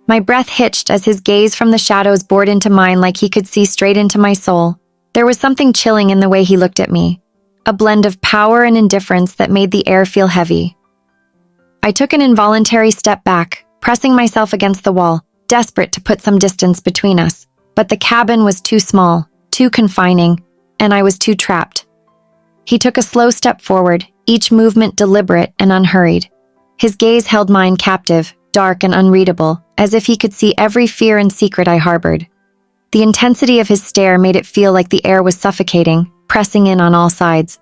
My breath hitched as his gaze from the shadows bored into mine like he could see straight into my soul. There was something chilling in the way he looked at me, a blend of power and indifference that made the air feel heavy. I took an involuntary step back, pressing myself against the wall, desperate to put some distance between us. But the cabin was too small, too confining, and I was too trapped. He took a slow step forward, each movement deliberate and unhurried. His gaze held mine captive, dark and unreadable, as if he could see every fear and secret I harbored. The intensity of his stare made it feel like the air was suffocating, pressing in on all sides.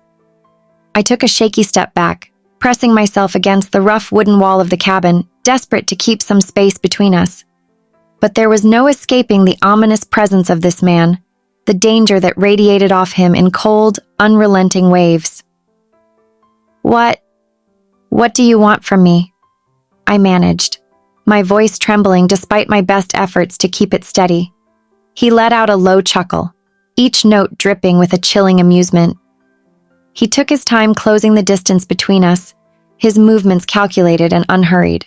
I took a shaky step back, pressing myself against the rough wooden wall of the cabin, desperate to keep some space between us. But there was no escaping the ominous presence of this man, the danger that radiated off him in cold, unrelenting waves. What do you want from me?" I managed, my voice trembling despite my best efforts to keep it steady. He let out a low chuckle, each note dripping with a chilling amusement. He took his time closing the distance between us, his movements calculated and unhurried.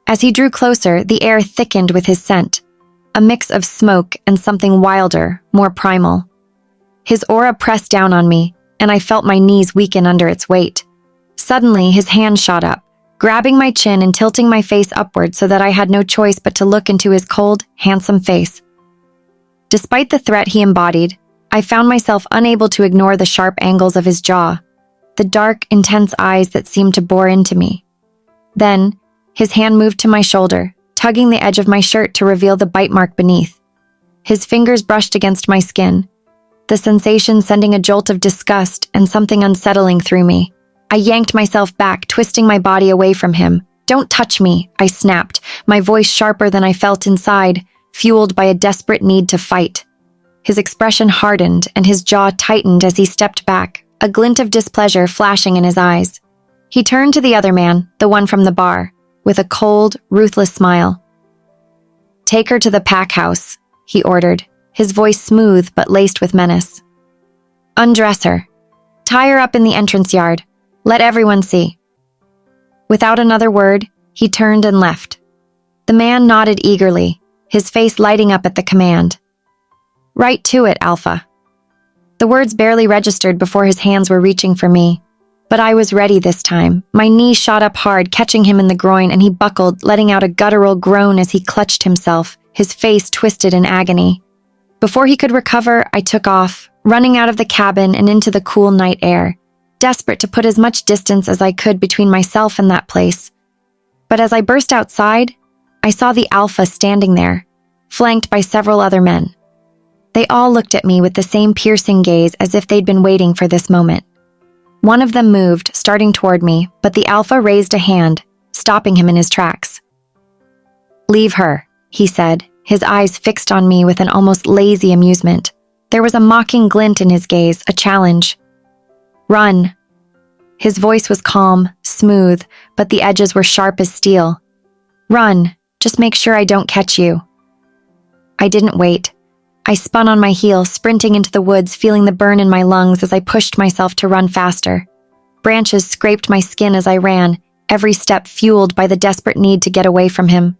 As he drew closer, the air thickened with his scent, a mix of smoke and something wilder, more primal. His aura pressed down on me, and I felt my knees weaken under its weight. Suddenly, his hand shot up, grabbing my chin and tilting my face upward so that I had no choice but to look into his cold, handsome face. Despite the threat he embodied, I found myself unable to ignore the sharp angles of his jaw, the dark, intense eyes that seemed to bore into me. Then, his hand moved to my shoulder, tugging the edge of my shirt to reveal the bite mark beneath. His fingers brushed against my skin, the sensation sending a jolt of disgust and something unsettling through me. I yanked myself back, twisting my body away from him. "Don't touch me," I snapped, my voice sharper than I felt inside, fueled by a desperate need to fight. His expression hardened and his jaw tightened as he stepped back, a glint of displeasure flashing in his eyes. He turned to the other man, the one from the bar, with a cold, ruthless smile. "Take her to the pack house," he ordered, his voice smooth but laced with menace. "Undress her. Tie her up in the entrance yard. Let everyone see." Without another word, he turned and left. The man nodded eagerly, his face lighting up at the command. "Right to it, Alpha." The words barely registered before his hands were reaching for me. But I was ready this time. My knee shot up hard, catching him in the groin, and he buckled, letting out a guttural groan as he clutched himself, his face twisted in agony. Before he could recover, I took off, running out of the cabin and into the cool night air, desperate to put as much distance as I could between myself and that place. But as I burst outside, I saw the Alpha standing there, flanked by several other men. They all looked at me with the same piercing gaze as if they'd been waiting for this moment. One of them moved, starting toward me, but the Alpha raised a hand, stopping him in his tracks. "Leave her," he said, his eyes fixed on me with an almost lazy amusement. There was a mocking glint in his gaze, a challenge. "Run." His voice was calm, smooth, but the edges were sharp as steel. "Run, just make sure I don't catch you." I didn't wait. I spun on my heel, sprinting into the woods, feeling the burn in my lungs as I pushed myself to run faster. Branches scraped my skin as I ran, every step fueled by the desperate need to get away from him.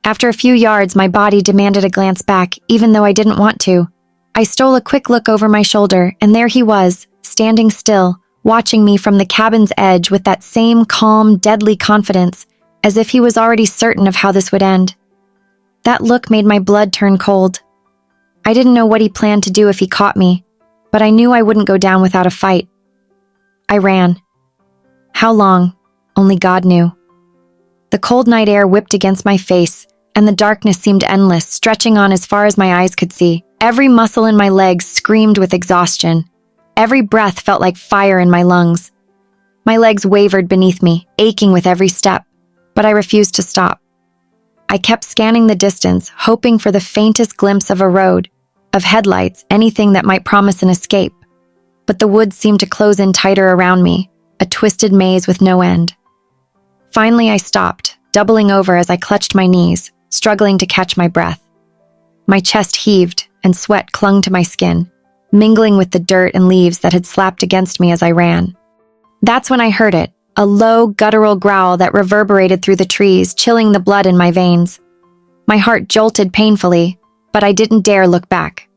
After a few yards, my body demanded a glance back, even though I didn't want to. I stole a quick look over my shoulder, and there he was, standing still, watching me from the cabin's edge with that same calm, deadly confidence, as if he was already certain of how this would end. That look made my blood turn cold. I didn't know what he planned to do if he caught me, but I knew I wouldn't go down without a fight. I ran. How long? Only God knew. The cold night air whipped against my face, and the darkness seemed endless, stretching on as far as my eyes could see. Every muscle in my legs screamed with exhaustion. Every breath felt like fire in my lungs. My legs wavered beneath me, aching with every step, but I refused to stop. I kept scanning the distance, hoping for the faintest glimpse of a road, of headlights, anything that might promise an escape. But the woods seemed to close in tighter around me, a twisted maze with no end. Finally, I stopped, doubling over as I clutched my knees, struggling to catch my breath. My chest heaved, and sweat clung to my skin, mingling with the dirt and leaves that had slapped against me as I ran. That's when I heard it, a low, guttural growl that reverberated through the trees, chilling the blood in my veins. My heart jolted painfully, but I didn't dare look back.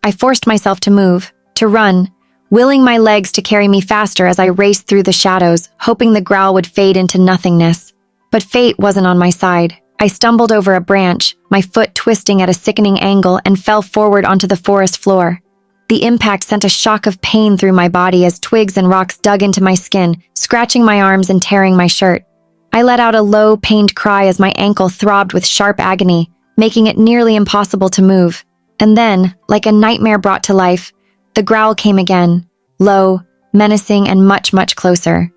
I forced myself to move, to run, willing my legs to carry me faster as I raced through the shadows, hoping the growl would fade into nothingness. But fate wasn't on my side. I stumbled over a branch, my foot twisting at a sickening angle, and fell forward onto the forest floor. The impact sent a shock of pain through my body as twigs and rocks dug into my skin, scratching my arms and tearing my shirt. I let out a low, pained cry as my ankle throbbed with sharp agony, making it nearly impossible to move. And then, like a nightmare brought to life, the growl came again, low, menacing, and much, much closer.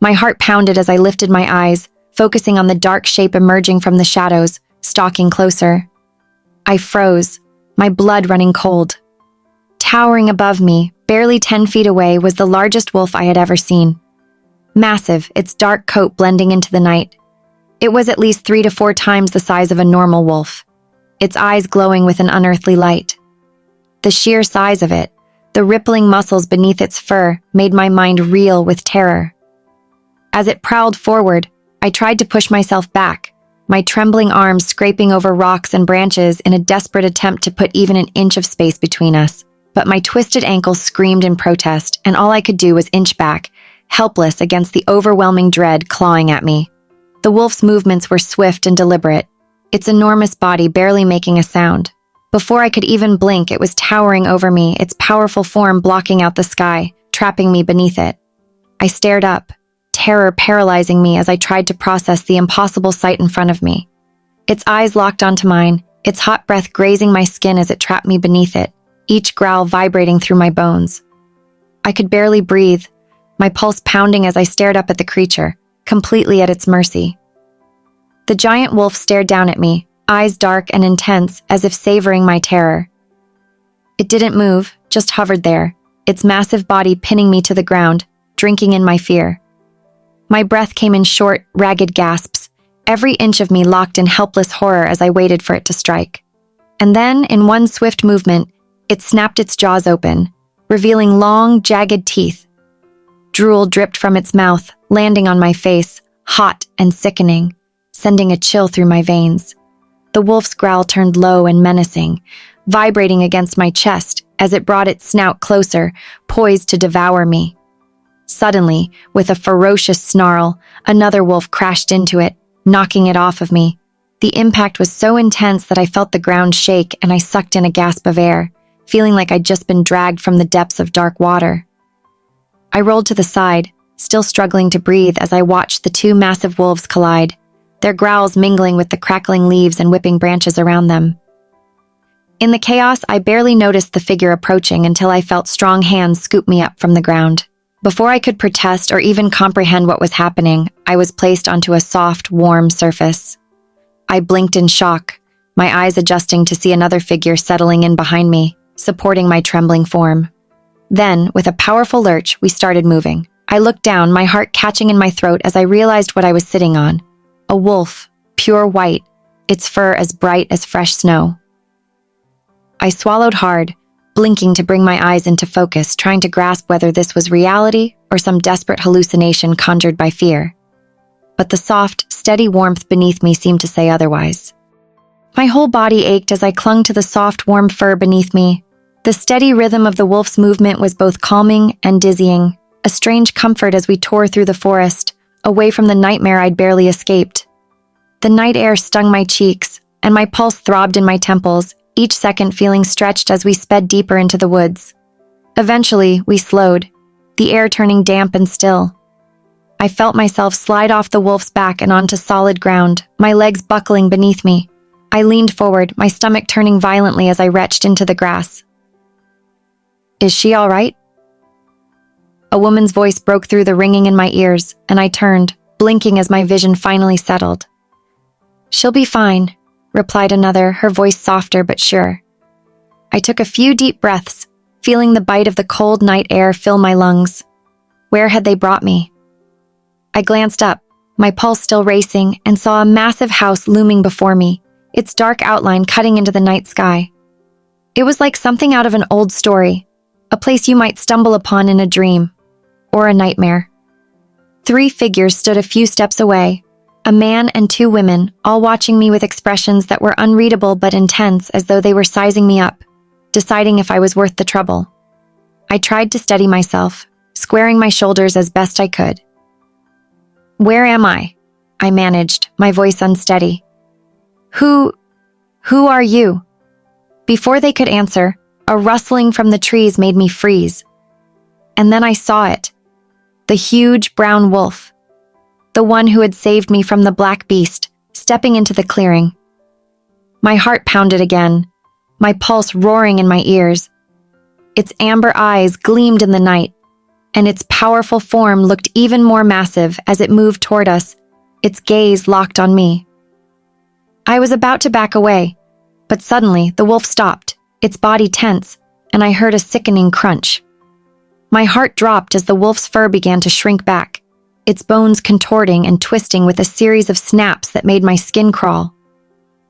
My heart pounded as I lifted my eyes, focusing on the dark shape emerging from the shadows, stalking closer. I froze, my blood running cold. Towering above me, barely 10 feet away, was the largest wolf I had ever seen. Massive, its dark coat blending into the night. It was at least 3 to 4 times the size of a normal wolf, its eyes glowing with an unearthly light. The sheer size of it, the rippling muscles beneath its fur, made my mind reel with terror. As it prowled forward, I tried to push myself back, my trembling arms scraping over rocks and branches in a desperate attempt to put even an inch of space between us. But my twisted ankles screamed in protest, and all I could do was inch back, helpless against the overwhelming dread clawing at me. The wolf's movements were swift and deliberate, its enormous body barely making a sound. Before I could even blink, it was towering over me, its powerful form blocking out the sky, trapping me beneath it. I stared up, terror paralyzing me as I tried to process the impossible sight in front of me. Its eyes locked onto mine, its hot breath grazing my skin as it trapped me beneath it, each growl vibrating through my bones. I could barely breathe, my pulse pounding as I stared up at the creature, completely at its mercy. The giant wolf stared down at me, eyes dark and intense, as if savoring my terror. It didn't move, just hovered there, its massive body pinning me to the ground, drinking in my fear. My breath came in short, ragged gasps, every inch of me locked in helpless horror as I waited for it to strike. And then, in one swift movement, it snapped its jaws open, revealing long, jagged teeth. Drool dripped from its mouth, landing on my face, hot and sickening, sending a chill through my veins. The wolf's growl turned low and menacing, vibrating against my chest as it brought its snout closer, poised to devour me. Suddenly, with a ferocious snarl, another wolf crashed into it, knocking it off of me. The impact was so intense that I felt the ground shake and I sucked in a gasp of air, feeling like I'd just been dragged from the depths of dark water. I rolled to the side, still struggling to breathe as I watched the two massive wolves collide, their growls mingling with the crackling leaves and whipping branches around them. In the chaos, I barely noticed the figure approaching until I felt strong hands scoop me up from the ground. Before I could protest or even comprehend what was happening, I was placed onto a soft, warm surface. I blinked in shock, my eyes adjusting to see another figure settling in behind me, supporting my trembling form. Then, with a powerful lurch, we started moving. I looked down, my heart catching in my throat as I realized what I was sitting on. A wolf, pure white, its fur as bright as fresh snow. I swallowed hard, blinking to bring my eyes into focus, trying to grasp whether this was reality or some desperate hallucination conjured by fear. But the soft, steady warmth beneath me seemed to say otherwise. My whole body ached as I clung to the soft, warm fur beneath me. The steady rhythm of the wolf's movement was both calming and dizzying, a strange comfort as we tore through the forest, away from the nightmare I'd barely escaped. The night air stung my cheeks, and my pulse throbbed in my temples, each second feeling stretched as we sped deeper into the woods. Eventually, we slowed, the air turning damp and still. I felt myself slide off the wolf's back and onto solid ground, my legs buckling beneath me. I leaned forward, my stomach turning violently as I retched into the grass. "Is she all right?" A woman's voice broke through the ringing in my ears, and I turned, blinking as my vision finally settled. "She'll be fine," replied another, her voice softer but sure. I took a few deep breaths, feeling the bite of the cold night air fill my lungs. Where had they brought me? I glanced up, my pulse still racing, and saw a massive house looming before me, its dark outline cutting into the night sky. It was like something out of an old story, a place you might stumble upon in a dream, or a nightmare. 3 figures stood a few steps away, A man and two women, all watching me with expressions that were unreadable but intense, as though they were sizing me up, deciding if I was worth the trouble. I tried to steady myself, squaring my shoulders as best I could. "Where am I?" I managed, my voice unsteady. Who are you?" Before they could answer, a rustling from the trees made me freeze. And then I saw it. The huge brown wolf. The one who had saved me from the black beast, stepping into the clearing. My heart pounded again, my pulse roaring in my ears. Its amber eyes gleamed in the night, and its powerful form looked even more massive as it moved toward us, its gaze locked on me. I was about to back away, but suddenly the wolf stopped, its body tense, and I heard a sickening crunch. My heart dropped as the wolf's fur began to shrink back, its bones contorting and twisting with a series of snaps that made my skin crawl.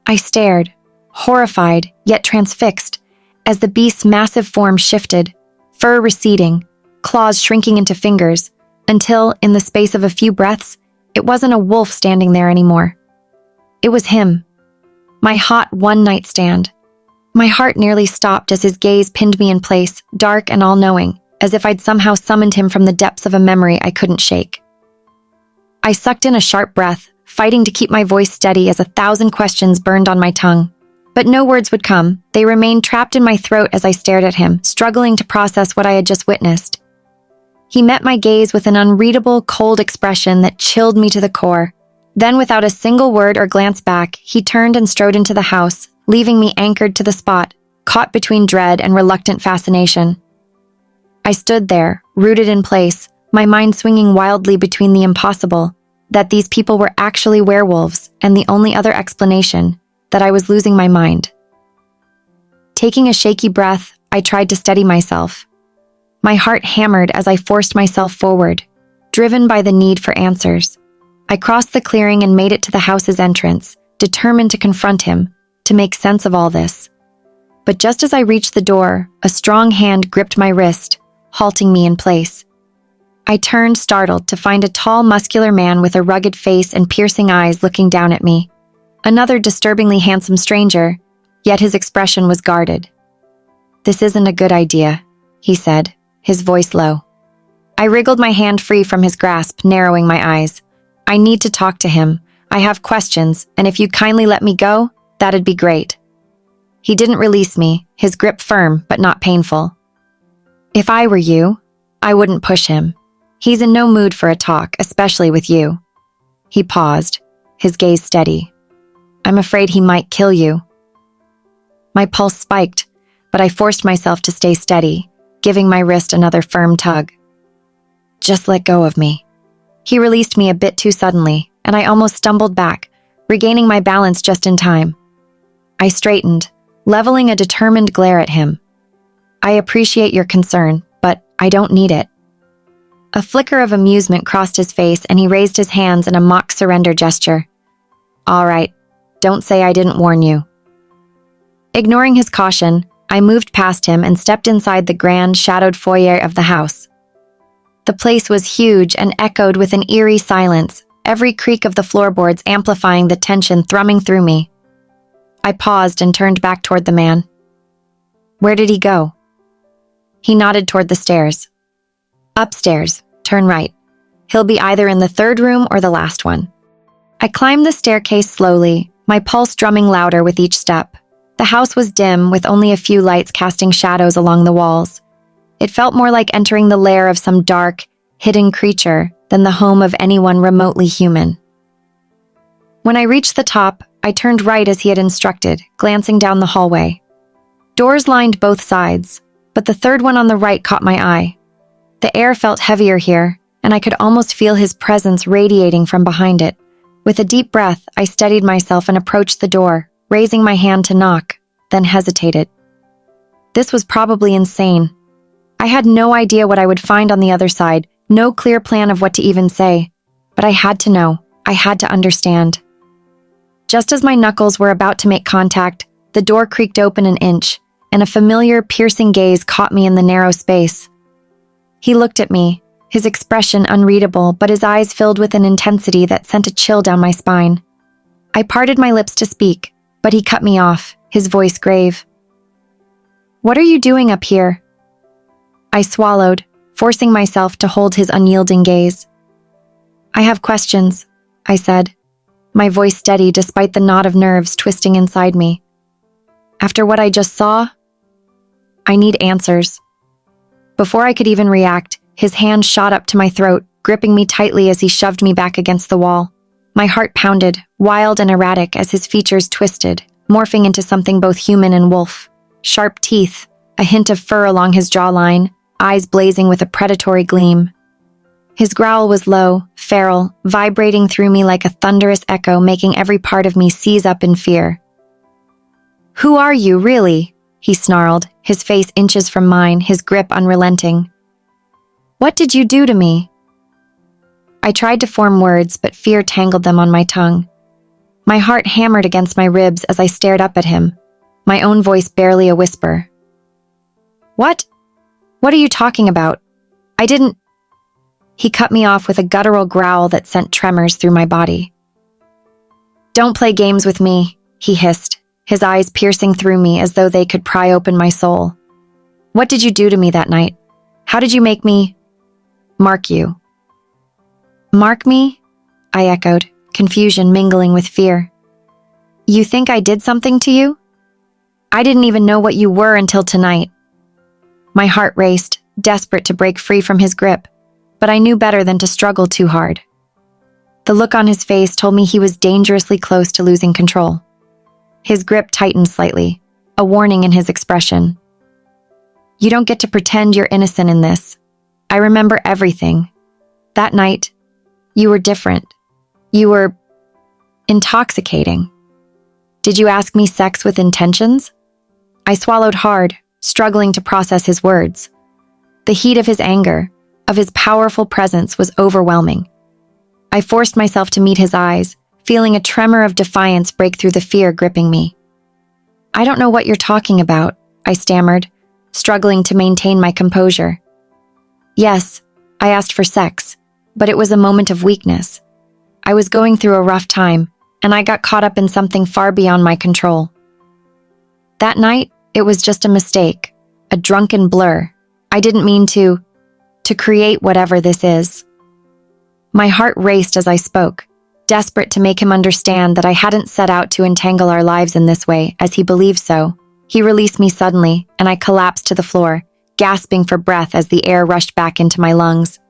I stared, horrified yet transfixed, as the beast's massive form shifted, fur receding, claws shrinking into fingers, until, in the space of a few breaths, it wasn't a wolf standing there anymore. It was him. My hot one-night stand. My heart nearly stopped as his gaze pinned me in place, dark and all-knowing, as if I'd somehow summoned him from the depths of a memory I couldn't shake. I sucked in a sharp breath, fighting to keep my voice steady as 1,000 questions burned on my tongue. But no words would come. They remained trapped in my throat as I stared at him, struggling to process what I had just witnessed. He met my gaze with an unreadable, cold expression that chilled me to the core. Then, without a single word or glance back, he turned and strode into the house, leaving me anchored to the spot, caught between dread and reluctant fascination. I stood there, rooted in place, my mind swinging wildly between the impossible, that these people were actually werewolves, and the only other explanation, that I was losing my mind. Taking a shaky breath, I tried to steady myself. My heart hammered as I forced myself forward, driven by the need for answers. I crossed the clearing and made it to the house's entrance, determined to confront him, to make sense of all this. But just as I reached the door, a strong hand gripped my wrist, halting me in place. I turned, startled, to find a tall, muscular man with a rugged face and piercing eyes looking down at me. Another disturbingly handsome stranger, yet his expression was guarded. "This isn't a good idea," he said, his voice low. I wriggled my hand free from his grasp, narrowing my eyes. "I need to talk to him. I have questions, and if you'd kindly let me go, that'd be great." He didn't release me, his grip firm but not painful. "If I were you, I wouldn't push him. He's in no mood for a talk, especially with you." He paused, his gaze steady. "I'm afraid he might kill you." My pulse spiked, but I forced myself to stay steady, giving my wrist another firm tug. "Just let go of me." He released me a bit too suddenly, and I almost stumbled back, regaining my balance just in time. I straightened, leveling a determined glare at him. "I appreciate your concern, but I don't need it." A flicker of amusement crossed his face, and he raised his hands in a mock surrender gesture. "All right, don't say I didn't warn you." Ignoring his caution, I moved past him and stepped inside the grand, shadowed foyer of the house. The place was huge and echoed with an eerie silence, every creak of the floorboards amplifying the tension thrumming through me. I paused and turned back toward the man. "Where did he go?" He nodded toward the stairs. "Upstairs, turn right. He'll be either in the third room or the last one." I climbed the staircase slowly, my pulse drumming louder with each step. The house was dim, with only a few lights casting shadows along the walls. It felt more like entering the lair of some dark, hidden creature than the home of anyone remotely human. When I reached the top, I turned right as he had instructed, glancing down the hallway. Doors lined both sides, but the third one on the right caught my eye. The air felt heavier here, and I could almost feel his presence radiating from behind it. With a deep breath, I steadied myself and approached the door, raising my hand to knock, then hesitated. This was probably insane. I had no idea what I would find on the other side, no clear plan of what to even say. But I had to know. I had to understand. Just as my knuckles were about to make contact, the door creaked open an inch, and a familiar, piercing gaze caught me in the narrow space. He looked at me, his expression unreadable, but his eyes filled with an intensity that sent a chill down my spine. I parted my lips to speak, but he cut me off, his voice grave. "What are you doing up here?" I swallowed, forcing myself to hold his unyielding gaze. "I have questions," I said, my voice steady despite the knot of nerves twisting inside me. "After what I just saw, I need answers." Before I could even react, his hand shot up to my throat, gripping me tightly as he shoved me back against the wall. My heart pounded, wild and erratic as his features twisted, morphing into something both human and wolf. Sharp teeth, a hint of fur along his jawline, eyes blazing with a predatory gleam. His growl was low, feral, vibrating through me like a thunderous echo, making every part of me seize up in fear. "Who are you, really?" he snarled, his face inches from mine, his grip unrelenting. "What did you do to me?" I tried to form words, but fear tangled them on my tongue. My heart hammered against my ribs as I stared up at him, my own voice barely a whisper. What? What are you talking about? I didn't..." He cut me off with a guttural growl that sent tremors through my body. "Don't play games with me," he hissed, his eyes piercing through me as though they could pry open my soul. "What did you do to me that night? How did you make me mark you?" "Mark me?" I echoed, confusion mingling with fear. "You think I did something to you? I didn't even know what you were until tonight." My heart raced, desperate to break free from his grip, but I knew better than to struggle too hard. The look on his face told me he was dangerously close to losing control. His grip tightened slightly, a warning in his expression. "You don't get to pretend you're innocent in this. I remember everything. That night, you were different. You were intoxicating. Did you ask me sex with intentions?" I swallowed hard, struggling to process his words. The heat of his anger, of his powerful presence, was overwhelming. I forced myself to meet his eyes, feeling a tremor of defiance break through the fear gripping me. "I don't know what you're talking about," I stammered, struggling to maintain my composure. "Yes, I asked for sex, but it was a moment of weakness. I was going through a rough time, and I got caught up in something far beyond my control. That night, it was just a mistake, a drunken blur. I didn't mean to create whatever this is." My heart raced as I spoke, desperate to make him understand that I hadn't set out to entangle our lives in this way, as he believed so. He released me suddenly, and I collapsed to the floor, gasping for breath as the air rushed back into my lungs.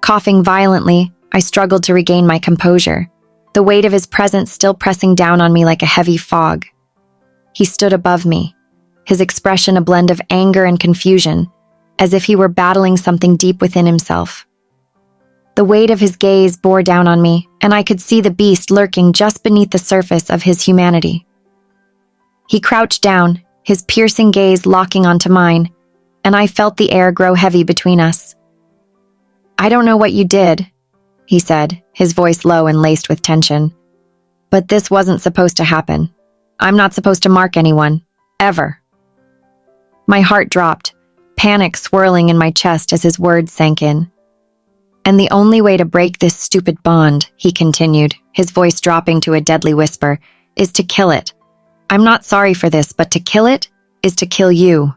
Coughing violently, I struggled to regain my composure, the weight of his presence still pressing down on me like a heavy fog. He stood above me, his expression a blend of anger and confusion, as if he were battling something deep within himself. The weight of his gaze bore down on me, and I could see the beast lurking just beneath the surface of his humanity. He crouched down, his piercing gaze locking onto mine, and I felt the air grow heavy between us. "I don't know what you did," he said, his voice low and laced with tension. "But this wasn't supposed to happen. I'm not supposed to mark anyone, ever." My heart dropped, panic swirling in my chest as his words sank in. "And the only way to break this stupid bond," he continued, his voice dropping to a deadly whisper, "is to kill it. I'm not sorry for this, but to kill it is to kill you."